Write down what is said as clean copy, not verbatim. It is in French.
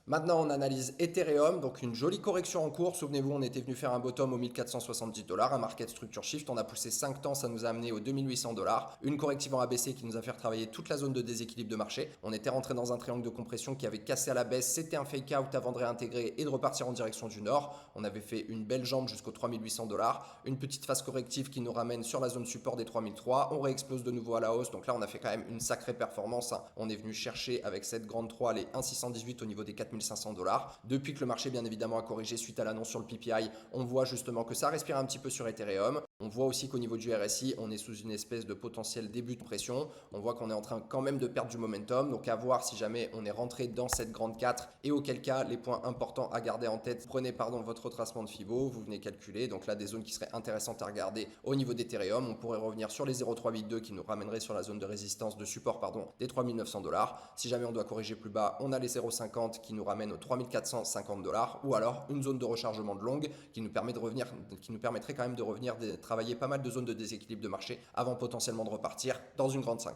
Maintenant, on analyse Ethereum, donc une jolie correction en cours. Souvenez-vous, on était venu faire un bottom au 1470 $, un market structure shift. On a poussé 5 temps, ça nous a amené aux 2800 $. Une corrective en ABC qui nous a fait travailler toute la zone de déséquilibre de marché. On était rentré dans un triangle de compression qui avait cassé à la baisse. C'était un fake out avant de réintégrer et de repartir en direction du nord. On avait fait une belle jambe jusqu'aux 3800 $. Une petite phase corrective qui nous ramène sur la zone support des 3003. On réexplose de nouveau à la hausse. Donc là, on a fait quand même une sacrée performance, hein. On est venu chercher avec cette grande 3 les 1,618 au niveau des 4500 $. Depuis que le marché, bien évidemment, a corrigé suite à l'annonce sur le PPI, on voit justement que ça respire un petit peu sur Ethereum. On voit aussi qu'au niveau du RSI, on est sous une espèce de potentiel début de pression. On voit qu'on est en train quand même de perdre du momentum. Donc à voir si jamais on est rentré dans cette grande 4 et auquel cas, les points importants à garder en tête. Prenez votre retracement de Fibo, vous venez calculer. Donc là, des zones qui seraient intéressantes à regarder au niveau d'Ethereum. On pourrait revenir sur les 0,382 qui nous ramènerait sur la zone de résistance, de support des 3900 $. Si jamais on doit corriger plus bas, on a les 0,50 qui nous ramènent aux 3450 $, ou alors une zone de rechargement de longue qui nous permettrait quand même de revenir travailler pas mal de zones de déséquilibre de marché avant potentiellement de repartir dans une grande 5.